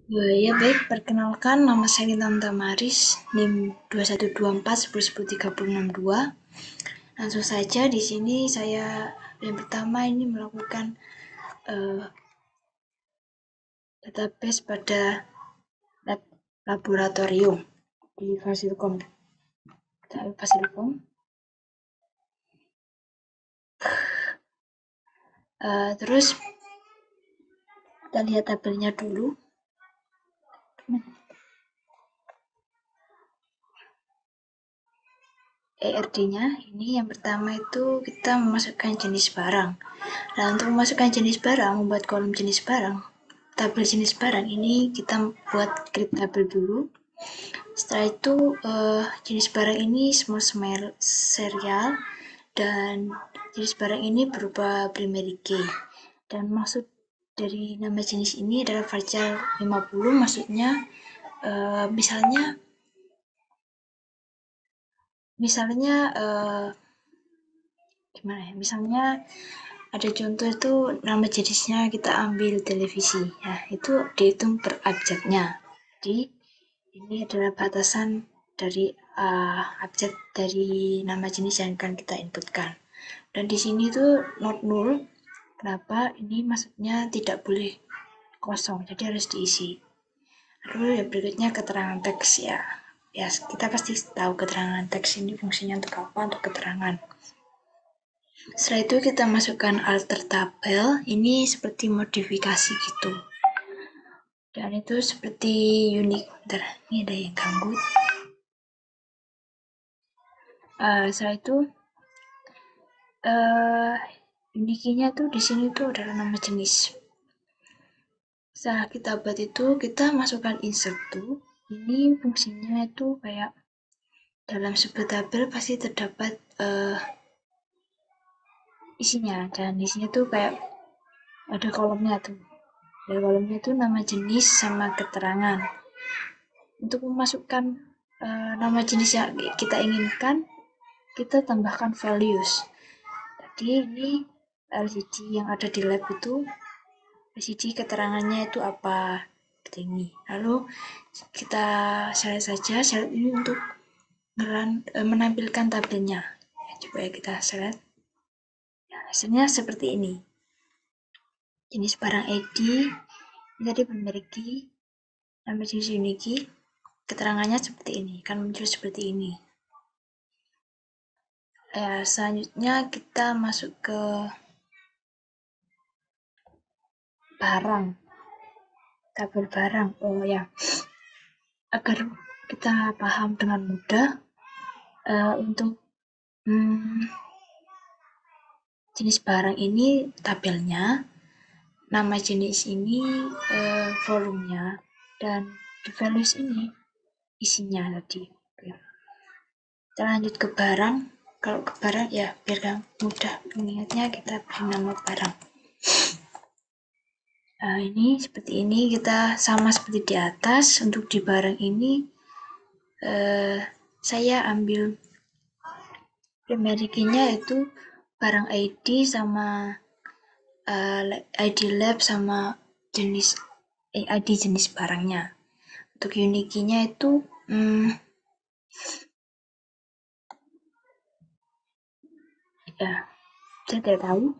Ya baik, perkenalkan nama saya Tanta Maris, NIM 2124 1013662. Langsung saja di sini saya yang pertama ini melakukan uh, database pada laboratorium di Fasilkom. Terus kita lihat tabelnya dulu. ERD-nya ini yang pertama itu kita memasukkan jenis barang. Nah, untuk memasukkan jenis barang, membuat kolom jenis barang, tabel jenis barang ini kita buat create tabel dulu. Setelah itu jenis barang ini small serial dan jenis barang ini berupa primary key. Dan maksud dari nama jenis ini adalah varchar 50, maksudnya misalnya gimana ya? Misalnya ada contoh itu nama jenisnya kita ambil televisi. Nah, itu dihitung per abjadnya. Jadi ini adalah batasan dari abjad dari nama jenis yang akan kita inputkan. Dan di sini tuh not null. Kenapa? Ini maksudnya tidak boleh kosong, jadi harus diisi. Lalu yang berikutnya keterangan teks ya. Ya, kita pasti tahu keterangan teks ini fungsinya untuk apa? Untuk keterangan. Setelah itu kita masukkan alter tabel, ini seperti modifikasi gitu. Dan itu seperti unik. Bentar, ini ada yang ganggu. Setelah itu unikinya tuh di sini tuh adalah nama jenis. Setelah kita buat itu, kita masukkan insert tuh. Ini fungsinya itu kayak dalam sebuah tabel pasti terdapat isinya, dan isinya tuh kayak ada kolomnya tuh. Dari kolomnya itu nama jenis sama keterangan. Untuk memasukkan nama jenis yang kita inginkan, kita tambahkan values. Jadi ini LCD yang ada di lab itu, LCD keterangannya itu apa? Seperti ini. Lalu kita select saja select ini untuk menampilkan tabelnya. Ya, coba ya kita select. Ya, hasilnya seperti ini. Jenis barang ID, ini tadi memiliki nama jenis uniki, keterangannya seperti ini, kan muncul seperti ini. Selanjutnya kita masuk ke barang, tabel barang. Oh ya, agar kita paham dengan mudah, untuk jenis barang ini tabelnya, nama jenis ini volumenya, dan di values ini isinya tadi. Kita lanjut ke barang. Kalau ke barang ya biar mudah mengingatnya, kita beri nama barang. Ini seperti ini, kita sama seperti di atas. Untuk di barang ini saya ambil primary key-nya itu barang ID sama ID lab sama jenis ID jenis barangnya. Untuk unique key-nya itu ya saya tidak tahu.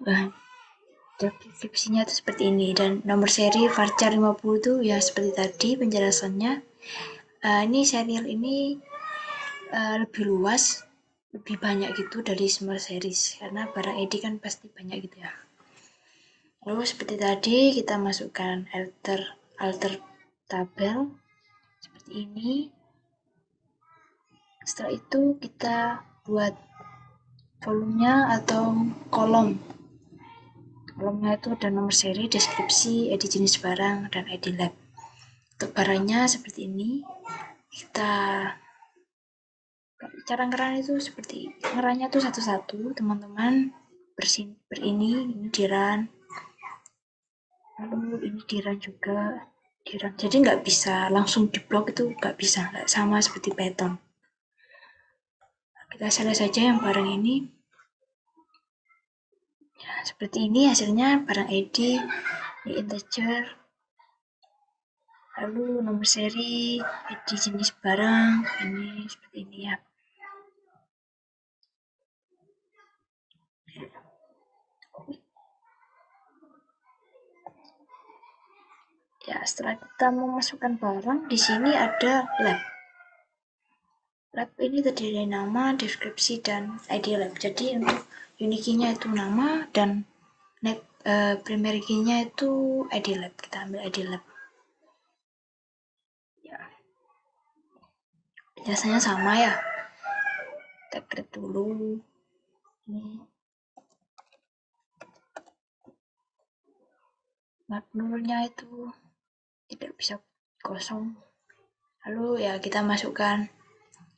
Deskripsinya itu seperti ini, dan nomor seri varchar 50 itu ya seperti tadi penjelasannya. Ini serial ini lebih luas, lebih banyak gitu dari small series, karena barang ID kan pasti banyak gitu ya. Lalu seperti tadi kita masukkan alter tabel seperti ini. Setelah itu kita buat volumenya atau kolom. Kolomnya itu ada nomor seri, deskripsi, ID jenis barang, dan ID lab. Untuk barangnya seperti ini. Kita cara ngeran itu seperti ngerannya tuh satu-satu, teman-teman. Ini diran, lalu ini diran juga, diran. Jadi nggak bisa langsung diblok, itu nggak bisa, nggak sama seperti Python. Kita selesai saja yang barang ini. Ya, seperti ini hasilnya barang ID di integer. lalu nomor seri, ID jenis barang, ini seperti ini ya. Ya, setelah kita memasukkan barang, di sini ada lab. Lab ini terdiri dari nama, deskripsi, dan ID lab. Jadi untuk unique key-nya itu nama dan primary key-nya itu ID lab. Kita ambil ID lab. Ya, biasanya sama ya. Kita create dulu. Ini magnulnya itu tidak bisa kosong. Lalu ya kita masukkan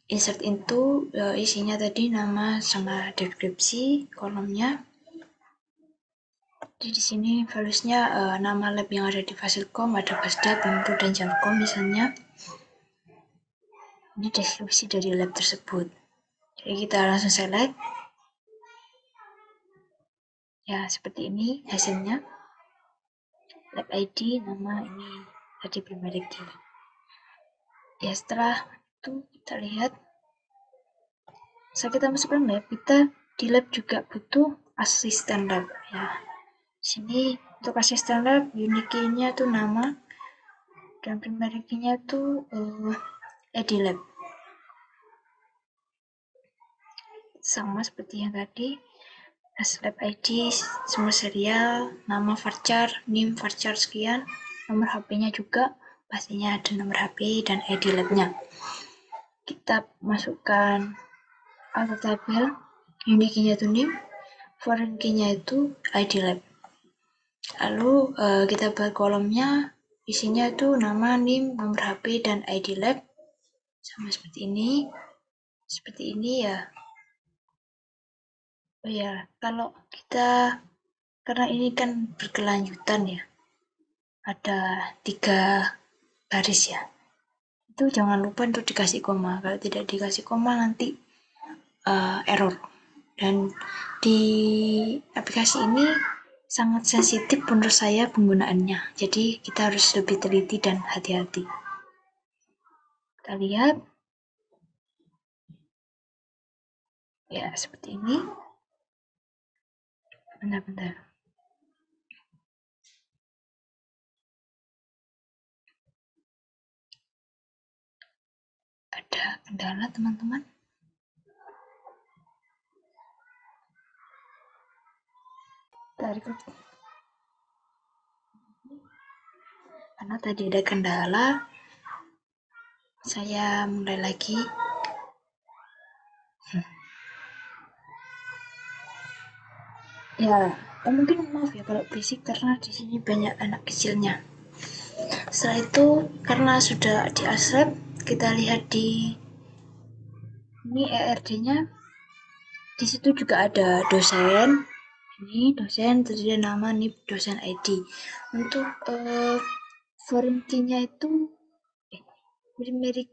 insert into, isinya tadi nama sama deskripsi kolomnya. Jadi di sini values-nya nama lab yang ada di Fasilkom, ada Basda, Bimru, dan Jalkom misalnya. Ini deskripsi dari lab tersebut. Jadi kita langsung select. Ya, seperti ini hasilnya. Lab ID, nama ini tadi primary key. Ya, setelah itu kita lihat. Saat kita masukkan lab, kita di lab juga butuh asisten lab. Ya, sini untuk asisten lab, unique key-nya tuh nama dan primary key-nya tuh ID lab. Sama seperti yang tadi, lab ID, semua serial, nama varchar, NIM varchar sekian, nomor HP-nya juga, pastinya ada nomor HP dan ID lab-nya. Kita masukkan auto tabel, unique key-nya itu NIM, foreign key-nya itu ID lab. Lalu kita buat kolomnya, isinya itu nama, NIM, nomor HP, dan ID lab. Sama seperti ini. Seperti ini ya. Oh ya, kalau kita, karena ini kan berkelanjutan ya, ada 3 baris ya. Itu jangan lupa untuk dikasih koma. Kalau tidak dikasih koma nanti error. Dan di aplikasi ini sangat sensitif menurut saya penggunaannya. Jadi kita harus lebih teliti dan hati-hati. Kita lihat. Ya, seperti ini. Bentar-bentar. Ada kendala, teman-teman? Tarik. Karena tadi ada kendala, saya mulai lagi. Ya, mungkin maaf ya kalau berisik karena di sini banyak anak kecilnya. Setelah itu, karena sudah di accept, kita lihat di ini ERD-nya. Di situ juga ada dosen. Ini dosen, terdiri nama, NIP, dosen ID. Untuk foreign key-nya itu primary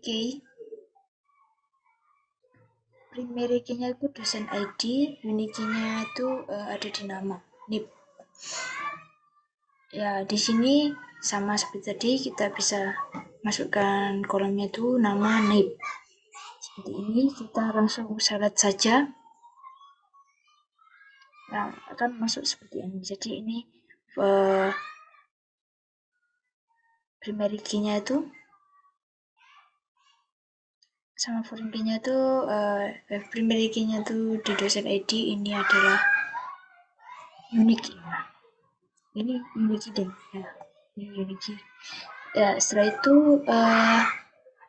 key-nya itu dosen ID, unique key-nya itu ada di nama, NIP. Ya, di sini sama seperti tadi, kita bisa masukkan kolomnya itu nama, NIP. Seperti ini, kita langsung select saja. Nah, akan masuk seperti ini. Jadi ini primary key-nya itu sama foreign key-nya itu primary key-nya itu di dosen ID ini adalah unique. Ini unique deh ya. Ini unique. Ya, setelah itu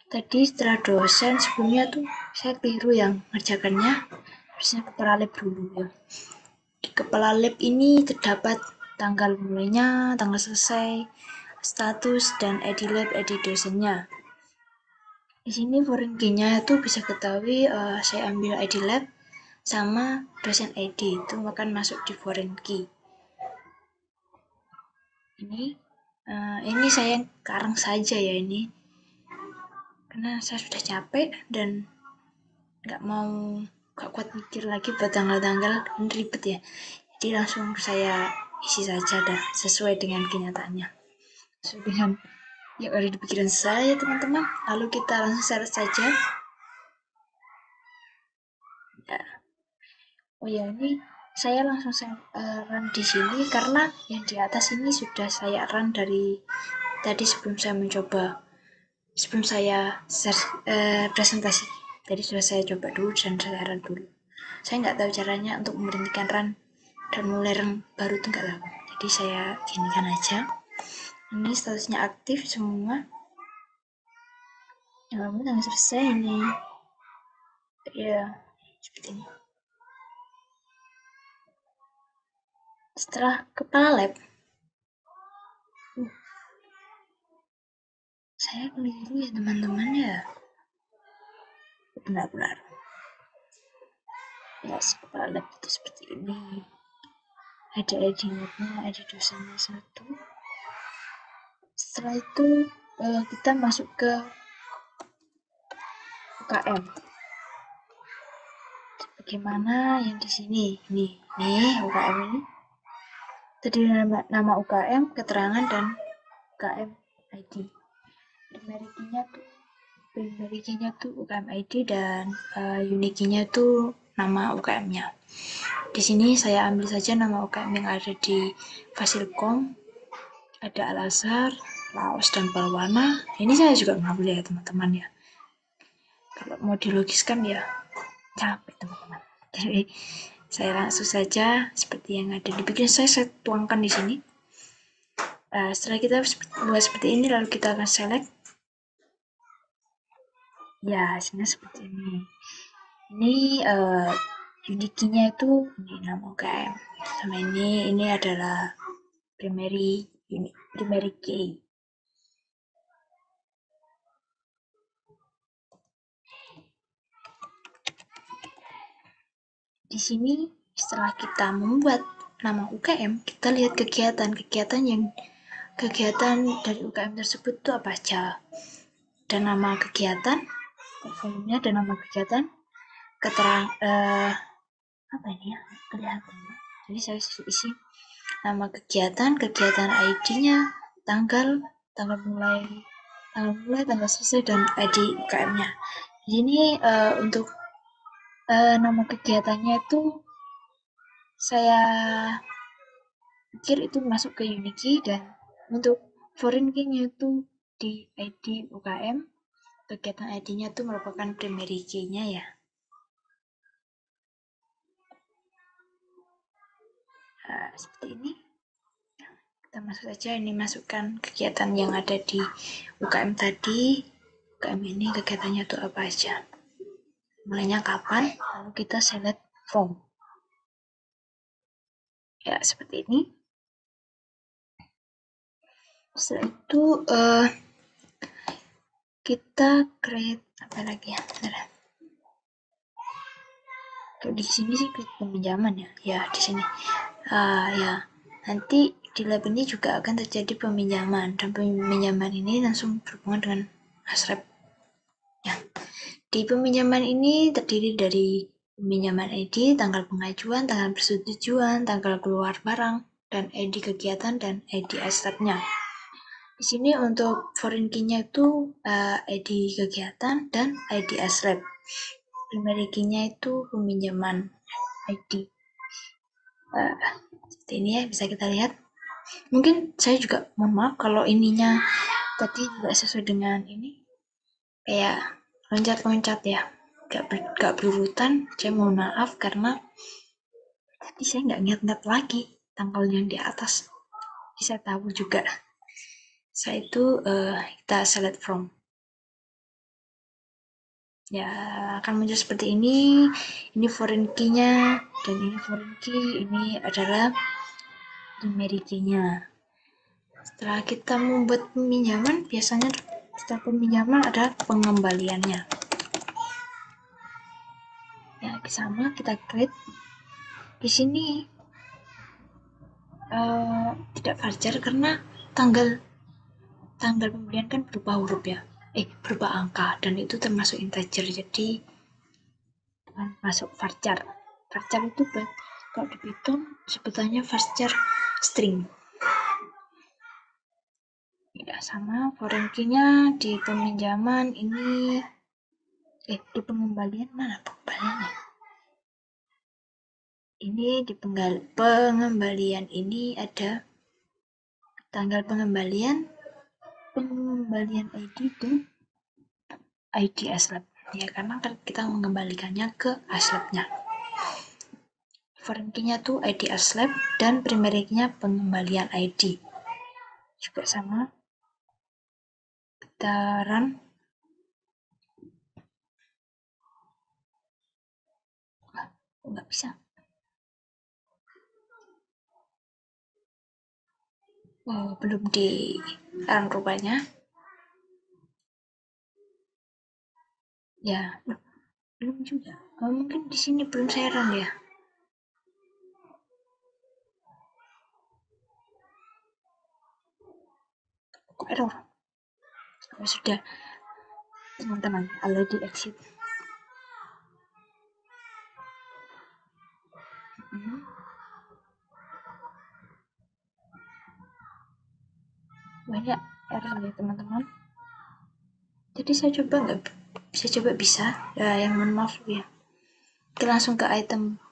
tadi setelah dosen sebelumnya tuh saya keliru yang ngerjakannya, harusnya kepala lab dulu ya. Di kepala lab ini terdapat tanggal mulainya, tanggal selesai, status, dan ID lab, ID dosennya. Di sini foreign key-nya itu bisa ketahui saya ambil ID lab sama dosen ID itu akan masuk di foreign key. Ini saya karang saja ya ini, karena saya sudah capek dan nggak kuat mikir lagi buat tanggal-tanggal, ini ribet ya. Jadi langsung saya isi saja dah sesuai dengan kenyataannya, sesuai dengan yang ada di pikiran saya, teman-teman. Lalu kita langsung share saja. Ya. Oh ya, ini saya langsung run di sini karena yang di atas ini sudah saya run dari tadi sebelum saya mencoba, sebelum saya presentasi. Tadi sudah saya coba dulu dan saya run dulu. Saya nggak tahu caranya untuk memberhentikan run dan mulai run baru itu nggak tahu. Jadi saya ginikan aja. Ini statusnya aktif semua. Yang lama udah selesai ini. Ya, seperti ini. Setelah kepala lab, saya keliru ya teman-teman ya. Benar-benar. Ya, kepala lab itu seperti ini. Ada ID-nya, ada dosennya satu. Setelah itu kita masuk ke UKM. Bagaimana yang di sini? Nih UKM ini. Tadi nama UKM, keterangan dan UKM ID. Primary key-nya tuh UKM ID dan unique key-nya tuh nama UKM-nya. Di sini saya ambil saja nama UKM yang ada di Fasilkom. Ada Al-Azhar, Laos, dan Balwana. Ini saya juga ngambil ya teman-teman ya. Kalau mau dilogiskan ya capek teman-teman. Jadi saya langsung saja seperti yang ada di pikiran saya tuangkan di sini. Setelah kita buat seperti ini, lalu kita akan select. Ya, hasilnya seperti ini. Ini unique-nya itu ini nama UKM. Sama ini adalah primary key. Di sini setelah kita membuat nama UKM, kita lihat kegiatan dari UKM tersebut itu apa aja. Dan nama kegiatan, volumenya dan nama kegiatan, apa ini ya, kelihatan. Jadi saya isi nama kegiatan ID-nya, tanggal mulai, tanggal selesai, dan ID UKM-nya. Di sini untuk nama kegiatannya itu saya pikir itu masuk ke unique key, dan untuk foreign key-nya itu di ID UKM, kegiatan ID-nya itu merupakan primary key-nya ya. Seperti ini. Kita masuk saja, ini masukkan kegiatan yang ada di UKM tadi. UKM ini kegiatannya itu apa aja. Mulainya kapan, lalu kita select form. Ya, seperti ini. Setelah itu kita create apa lagi ya? Kalau di sini sih klik peminjaman ya. Ya, di sini. Ya, nanti di lab ini juga akan terjadi peminjaman, dan peminjaman ini langsung berhubungan dengan Asrep. Ya. Di peminjaman ini terdiri dari peminjaman ID, tanggal pengajuan, tanggal persetujuan, tanggal keluar barang, dan ID kegiatan dan ID Asrep-nya. Di sini untuk foreign key-nya itu ID kegiatan dan ID Asrep. Primary key-nya itu peminjaman ID. Seperti ini ya, bisa kita lihat. Mungkin saya juga mohon maaf kalau ininya tadi tidak sesuai dengan ini, kayak loncat-loncat ya, gak berurutan. Saya mohon maaf karena tadi saya nggak ingat lagi tanggal yang di atas. Jadi saya tahu juga. Saya itu kita select from. Ya, akan muncul seperti ini. Ini foreign key-nya, dan ini foreign key, ini adalah primary key-nya. Setelah kita membuat peminjaman, biasanya setelah peminjaman ada pengembaliannya. Ya, sama kita create. Di sini tidak varchar karena tanggal pembelian kan berupa huruf ya. Berupa angka, dan itu termasuk integer, jadi masuk varchar. Varchar itu kalau di Python sebutannya varchar string. Ya, sama foreign key-nya di peminjaman ini, di pengembalian mana pengembaliannya? Ini di pengembalian ini ada tanggal pengembalian ID dan ID aslab. Ya, karena kita mengembalikannya ke aslabnya. Foreign key-nya tuh ID aslab dan primary key-nya pengembalian ID. Juga sama. Kita run. Nggak bisa. Oh, belum di run rupanya. Ya, belum juga. Oh, mungkin di sini belum saya run ya. Kok error? Oh, sudah. Teman-teman, already exit. Banyak error ya teman-teman. Jadi saya coba bisa. Ya, yang mohon maaf ya. Kita langsung ke item.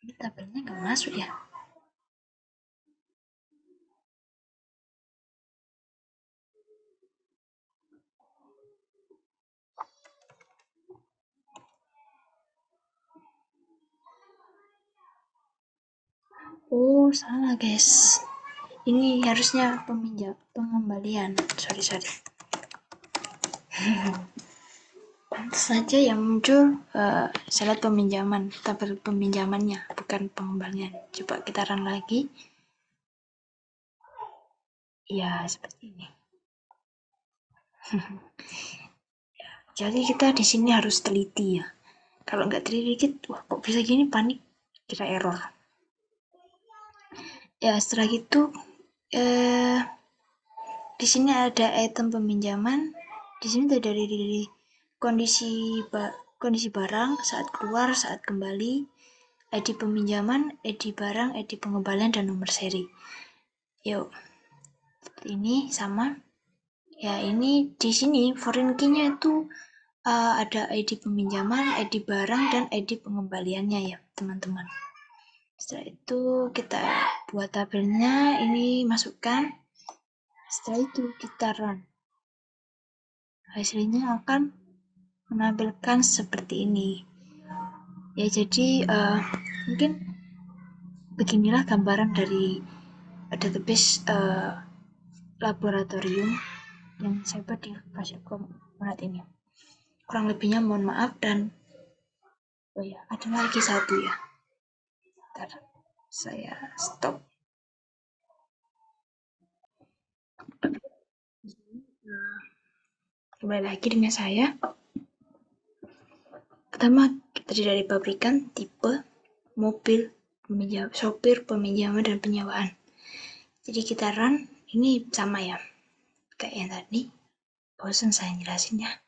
Ini tabelnya nggak masuk ya. Oh, salah guys. Ini harusnya pengembalian. Sorry. Pantas saja yang muncul saya lihat tabel peminjamannya, bukan pengembalian. Coba kita run lagi. Ya, seperti ini. Jadi kita di sini harus teliti ya. Kalau nggak teliti, wah kok bisa gini, panik, kira error. Ya, setelah itu di sini ada item peminjaman. Di sini dari kondisi barang saat keluar, saat kembali, ID peminjaman, ID barang, ID pengembalian, dan nomor seri. Yuk, ini sama. Ya, ini di sini foreign key-nya itu ada ID peminjaman, ID barang, dan ID pengembaliannya ya, teman-teman. Setelah itu kita buat tabelnya, ini masukkan. Setelah itu kita run. Hasilnya akan menampilkan seperti ini. Ya, jadi mungkin beginilah gambaran dari database laboratorium yang saya buat di Fasilkom Unat ini. Kurang lebihnya mohon maaf, dan oh ya, ada lagi satu ya. Bentar, saya stop. Kembali lagi dengan saya. Pertama, tadi dari pabrikan, tipe, mobil, sopir, peminjaman, dan penyewaan. Jadi kita run, ini sama ya, kayak yang tadi. Bosan saya jelasinnya.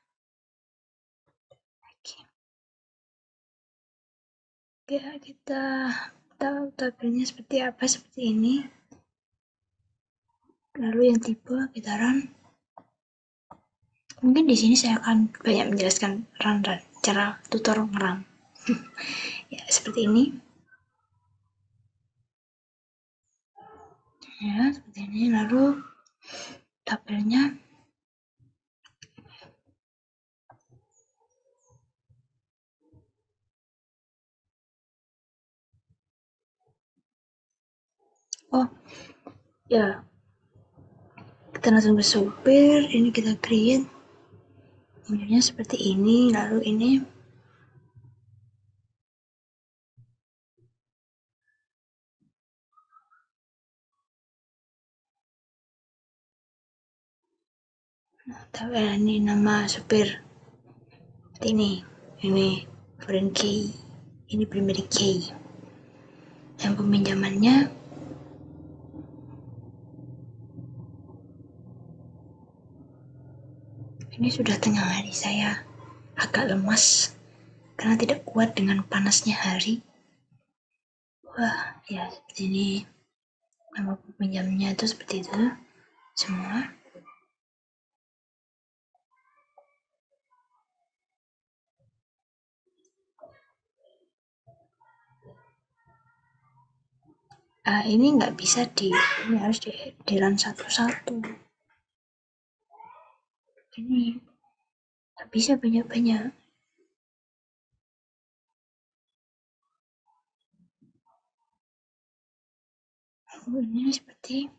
Oke, kita tahu tabelnya seperti apa, seperti ini. Lalu yang tipe kita run. Mungkin di sini saya akan banyak menjelaskan run cara tutor ngerun. Ya, seperti ini. Ya, seperti ini. Lalu tabelnya ya, kita langsung ke sopir. Ini kita create modelnya seperti ini. Lalu ini tabel, ini nama sopir seperti ini foreign key, ini primary key. Yang peminjamannya ini sudah tengah hari, saya agak lemas karena tidak kuat dengan panasnya hari. Wah, ya seperti ini. Nama peminjamnya itu seperti itu semua. Ini nggak bisa ini harus di run satu-satu. Ini nggak bisa banyak-banyak. Ini seperti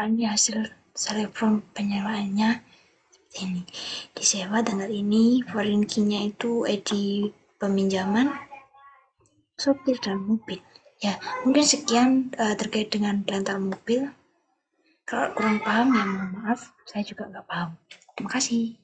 ini hasil selebgram penyewaannya seperti ini. Disewa tanggal ini, foreign key-nya itu ID peminjaman, sopir dan mobil. Ya, mungkin sekian terkait dengan rental mobil. Kalau kurang paham ya mohon maaf, saya juga nggak paham. Terima kasih.